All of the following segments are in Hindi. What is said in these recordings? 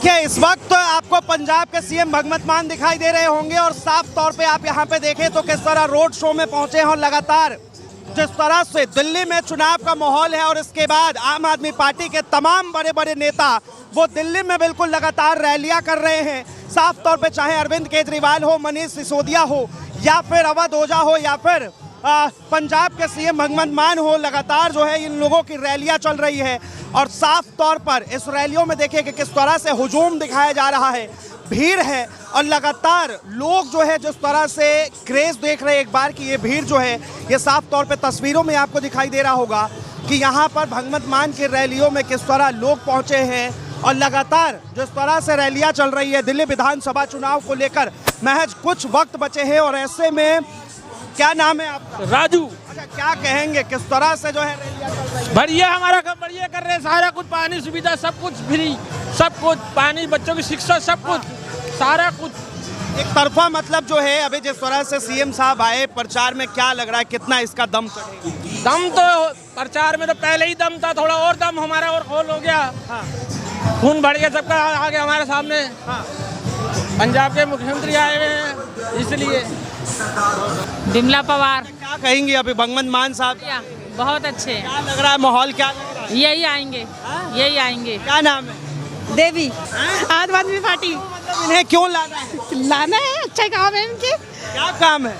देखिए इस वक्त तो आपको पंजाब के सीएम भगवंत मान दिखाई दे रहे होंगे और साफ तौर पे आप यहाँ पे देखें तो किस तरह रोड शो में पहुंचे हैं और लगातार जिस तरह से दिल्ली में चुनाव का माहौल है और इसके बाद आम आदमी पार्टी के तमाम बड़े बड़े नेता वो दिल्ली में बिल्कुल लगातार रैलियां कर रहे हैं। साफ तौर पे चाहे अरविंद केजरीवाल हो, मनीष सिसोदिया हो या फिर अवध ओझा हो या फिर पंजाब के सीएम भगवंत मान हो, लगातार जो है इन लोगों की रैलियां चल रही है और साफ तौर पर इस रैलियों में देखिए कि किस तरह से हुजूम दिखाया जा रहा है, भीड़ है और लगातार लोग जो है जिस तरह से क्रेज देख रहे हैं एक बार की ये भीड़ जो है ये साफ तौर पे तस्वीरों में आपको दिखाई दे रहा होगा कि यहाँ पर भगवंत मान की रैलियों में किस तरह लोग पहुँचे हैं और लगातार जिस तरह से रैलियाँ चल रही है। दिल्ली विधानसभा चुनाव को लेकर महज कुछ वक्त बचे हैं और ऐसे में क्या नाम है आपका? राजू। अच्छा, क्या कहेंगे किस तरह से जो है रैलियां चल रही है? बढ़िया, हमारा काम बढ़िया कर रहे हैं, सारा कुछ पानी सुविधा सब कुछ फ्री, सब कुछ पानी, बच्चों की शिक्षा, सब कुछ सारा कुछ एक तरफा मतलब जो है अभी जिस तरह से सीएम साहब आए प्रचार में क्या लग रहा है कितना इसका दम चढ़ेगा? दम तो प्रचार में तो पहले ही दम था, थोड़ा और दम हमारा और खोल हो गया। हाँ। खून बढ़ गया सबका आगे हमारे सामने। हाँ। पंजाब के मुख्यमंत्री आए हुए हैं इसलिए। बिमला पवार। क्या कहेंगी अभी भगवंत मान साहब? बहुत अच्छे हैं। क्या लग रहा है माहौल, क्या लग रहा है? यही आएंगे, यही आएंगे। क्या नाम है? देवी, आम आदमी पार्टी। मतलब इन्हें क्यों लाना है? लाना है, अच्छा काम है इनके, क्या काम है?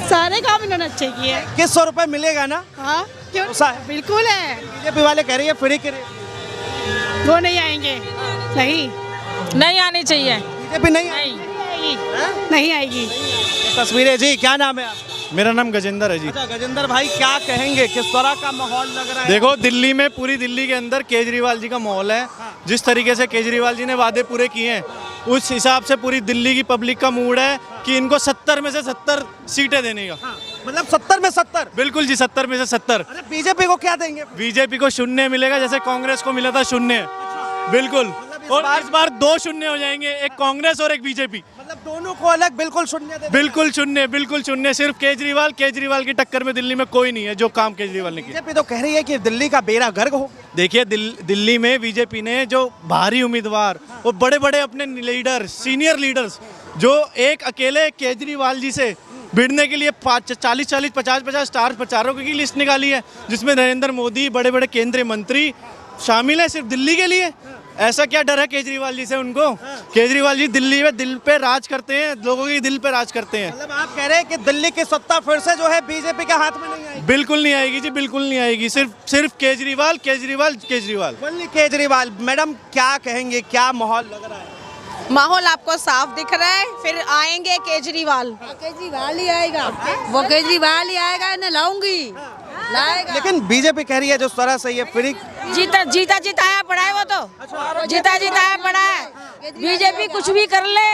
सारे काम इन्होंने अच्छे किए हैं। 2100 रुपए मिलेगा ना? हाँ, क्यों? ऐसा है। बिल्कुल है। बीजेपी वाले कह रही है फ्री के वो नहीं आएंगे, नहीं नहीं आनी चाहिए। बीजेपी नहीं नहीं नहीं आएगी। तस्वीरें जी, क्या नाम है आप? मेरा नाम गजेंद्र है जी। अच्छा गजेंद्र भाई, क्या कहेंगे किस तरह का माहौल लग रहा है? देखो दिल्ली में, पूरी दिल्ली के अंदर केजरीवाल जी का माहौल है। जिस तरीके से केजरीवाल जी ने वादे पूरे किए हैं उस हिसाब से पूरी दिल्ली की पब्लिक का मूड है कि इनको 70 में से 70 सीटें देने का। मतलब 70 में 70? बिल्कुल जी, 70 में से 70। अरे बीजेपी को क्या देंगे? बीजेपी को शून्य मिलेगा, जैसे कांग्रेस को मिला था शून्य। बिल्कुल, और इस बार 2 शून्य हो जाएंगे, एक कांग्रेस और एक बीजेपी। मतलब दोनों को अलग बिल्कुल शून्य दे? बिल्कुल शून्य, बिल्कुल शून्य। सिर्फ केजरीवाल की टक्कर में दिल्ली में कोई नहीं है जो काम केजरीवाल ने किया। बीजेपी तो कह रही है कि दिल्ली का बेड़ा गर्क हो। देखिए दिल्ली में बीजेपी ने जो भारी उम्मीदवार, वो बड़े बड़े अपने लीडर, सीनियर लीडर्स, जो एक अकेले केजरीवाल जी से भिड़ने के लिए 40-40, 50-50 स्टार प्रचारकों की लिस्ट निकाली है, जिसमें नरेंद्र मोदी, बड़े बड़े केंद्रीय मंत्री शामिल है, सिर्फ दिल्ली के लिए। ऐसा क्या डर है केजरीवाल जी से उनको? केजरीवाल जी दिल्ली में दिल पे राज करते हैं, लोगों के दिल पे राज करते हैं। मतलब आप कह रहे हैं कि दिल्ली की सत्ता फिर से जो है बीजेपी के हाथ में नहीं आएगी? बिल्कुल नहीं आएगी जी, बिल्कुल नहीं आएगी। सिर्फ केजरीवाल केजरीवाल केजरीवाल। ओनली केजरीवाल। मैडम क्या कहेंगे, क्या माहौल लग रहा है? माहौल आपको साफ दिख रहा है, फिर आएंगे केजरीवाल। केजरीवाल ही आएगा, वो केजरीवाल ही आएगा, इन्हें लाऊंगी, लाएगा। लेकिन बीजेपी कह रही है जिस तरह से ये फ्री जीता जिताया पड़ा है, वो तो जीता जिताया पड़ा है। बीजेपी कुछ भी कर ले,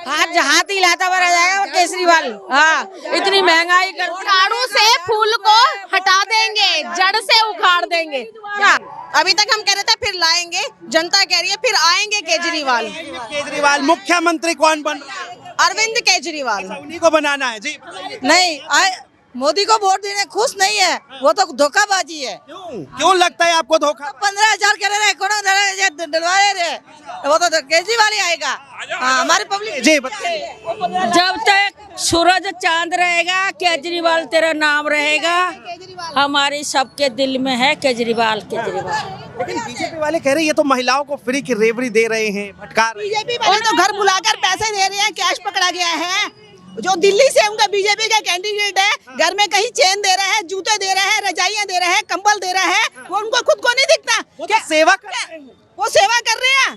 हाथ हिलाता हुआ रह जाएगा वो केजरीवाल। हाँ, इतनी महंगाई कर, झाड़ू से फूल को हटा देंगे, जड़ से उखाड़ देंगे। क्या अभी तक हम कह रहे थे फिर लाएंगे, जनता कह रही है फिर आएंगे केजरीवाल। केजरीवाल मुख्यमंत्री कौन बन रहा है? अरविंद केजरीवाल। उन्हीं को बनाना है जी? नहीं, मोदी को वोट देने खुश नहीं है, वो तो धोखाबाजी है। क्यों लगता है आपको धोखा? 15,000 कर रहे, डलवा रहे, वो तो केजरीवाल ही आएगा। हाँ, हमारी पब्लिक जी जब तक सूरज चांद रहेगा केजरीवाल तेरा नाम रहेगा। हमारी सबके दिल में है केजरीवाल। लेकिन बीजेपी वाले कह रहे हैं ये तो महिलाओं को फ्री की रेवड़ी दे रहे हैं, भटका रहे हैं। बीजेपी वाले तो घर बुलाकर पैसे दे रहे हैं, कैश पकड़ा गया है। जो दिल्ली से उनका बीजेपी का कैंडिडेट है, घर में कहीं चेन दे रहा है, जूते दे रहा है, रजाइयाँ दे रहा है, कंबल दे रहा है, वो उनको खुद को नहीं दिखता। क्या सेवा कर रहे हैं? वो सेवा कर रहे हैं,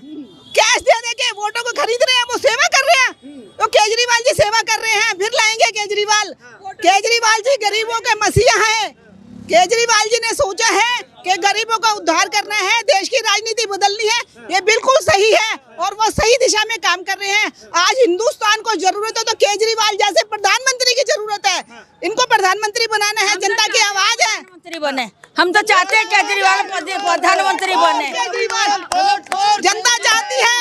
कैश दे दे के वोटों को खरीद रहे हैं, वो सेवा कर रहे हैं। तो केजरीवाल जी सेवा कर रहे हैं, फिर लाएंगे केजरीवाल। केजरीवाल जी गरीबों के मसीहा है। केजरीवाल जी ने सोचा है कि गरीबों का उद्धार करना है, देश की राजनीति बदलनी है, ये बिल्कुल सही है और वो सही दिशा में काम कर रहे हैं। आज हिंदुस्तान को जरूरत है तो केजरीवाल जैसे प्रधानमंत्री की जरूरत है। इनको प्रधानमंत्री बनाना है, जनता की आवाज है। प्रधानमंत्री बने, हम तो चाहते हैं केजरीवाल प्रधानमंत्री बने। जनता चाहती है,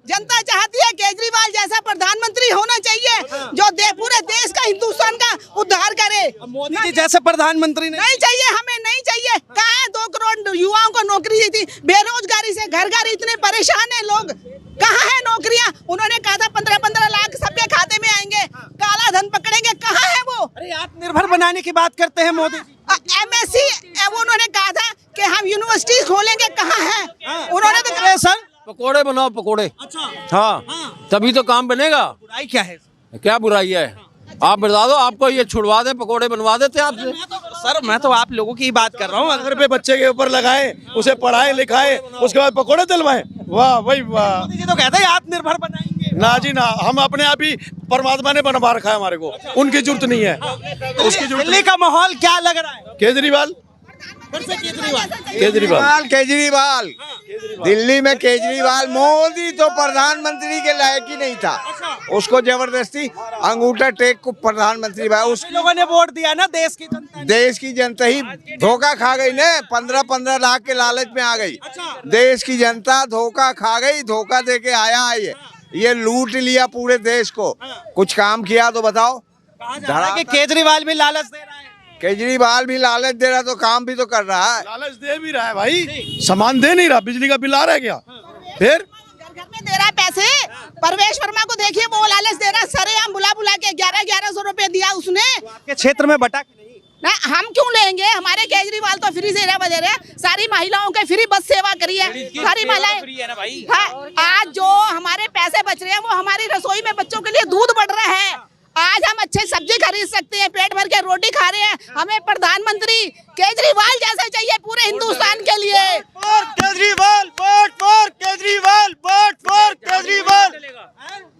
जनता चाहती है केजरीवाल जैसा प्रधानमंत्री होना चाहिए जो पूरे देश का, हिंदुस्तान का उद्धार करे। मोदी जी जैसे प्रधानमंत्री नहीं चाहिए, हमें नहीं चाहिए। कहाँ है 2 करोड़ युवाओं को नौकरी दी थी? बेरोजगारी से घर घर इतने परेशान है लोग, बात करते हैं मोदी जी। MSc उन्होंने कहा था कि हम यूनिवर्सिटी खोलेंगे, कहाँ है? उन्होंने तो अरे सर पकोड़े बनाओ पकोड़े। अच्छा हाँ तभी तो काम बनेगा। बुराई क्या है? क्या बुराई है? आप बता दो, आपको ये छुड़वा दे, पकोड़े बनवा देते आपसे। सर मैं तो आप लोगों की ही बात कर रहा हूँ। घर पे बच्चे के ऊपर लगाए, उसे पढ़ाए लिखाए, उसके बाद पकोड़े तलवाए। वाह भाई वाह। मोदी जी तो कहते हैं आत्मनिर्भर बनाएंगे। ना जी ना, हम अपने आप ही परमात्मा ने बनवा रखा है हमारे को, उनकी जरूरत नहीं है। उसकी जरूरत दिल्ली का माहौल क्या लग रहा है? केजरीवाल केजरीवाल केजरीवाल दिल्ली में केजरीवाल, मोदी तो प्रधानमंत्री के लायक ही नहीं था, उसको जबरदस्ती अंगूठा टेक को प्रधानमंत्री बनाया। उस लोगों ने वोट दिया ना, देश की जनता ने। देश की जनता ही धोखा खा गई ना, 15-15 लाख के लालच में आ गई। देश की जनता धोखा खा गई, धोखा दे के आया है ये लूट लिया पूरे देश को। कुछ काम किया तो बताओ। कि केजरीवाल भी लालच दे रहा है। केजरीवाल भी लालच दे रहा तो काम भी तो कर रहा है। लालच दे भी रहा है भाई, सामान दे नहीं रहा, बिजली का बिल आ रहा है क्या? फिर घर में दे रहा है पैसे। परवेश वर्मा को देखिए, वो लालच दे रहा है, सरेआम बुला बुला के 1100 रुपए दिया उसने। आपके क्षेत्र में बटा कि नहीं? ना हम क्यों लेंगे? हमारे केजरीवाल तो फ्री से दे रहे हैं, सारी महिलाओं के फ्री बस सेवा करी है, सारी महिलाएं। हाँ, आज जो हमारे पैसे बच रहे हैं वो हमारी रसोई में बच्चों के लिए दूध बढ़ रहा है। आज हम अच्छे सब्जी खरीद सकते हैं, पेट भर के रोटी खा रहे हैं। हमें प्रधानमंत्री केजरीवाल जैसा चाहिए पूरे हिंदुस्तान के लिए। Kejriwal, vote for Kejriwal, vote for Kejriwal.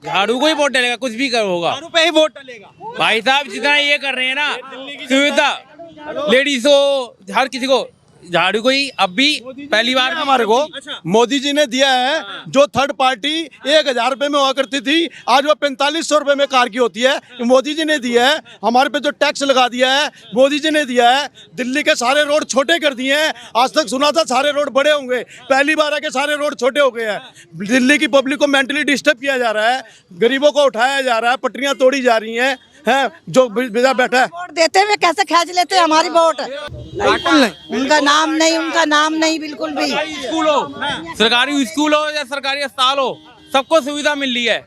झाड़ू को ही वोट डलेगा, कुछ भी कर होगा। झाड़ू पे ही वोट डलेगा। भाई साहब जितना ये कर रहे हैं ना, सुविधा लेडीज को, हर किसी को, झाड़ू को ही अब भी पहली बार हमारे को मोदी जी ने दिया है। जो थर्ड पार्टी 1000 रुपए में हुआ करती थी, आज वो 4500 रुपए में कार की होती है, मोदी जी ने दिया है। हमारे पे जो टैक्स लगा दिया है मोदी जी ने दिया है। दिल्ली के सारे रोड छोटे कर दिए हैं। आज तक सुना था सारे रोड बड़े होंगे, पहली बार आके सारे रोड छोटे हो गए हैं। दिल्ली की पब्लिक को मेंटली डिस्टर्ब किया जा रहा है, गरीबों को उठाया जा रहा है, पटरियां तोड़ी जा रही हैं। जो बिजा बैठा है, वोट देते हुए कैसे खींच लेते हैं हमारी वोट? उनका नाम नहीं बिल्कुल भी। स्कूल हो, सरकारी स्कूल हो या सरकारी अस्पताल हो, सबको सुविधा मिल रही है।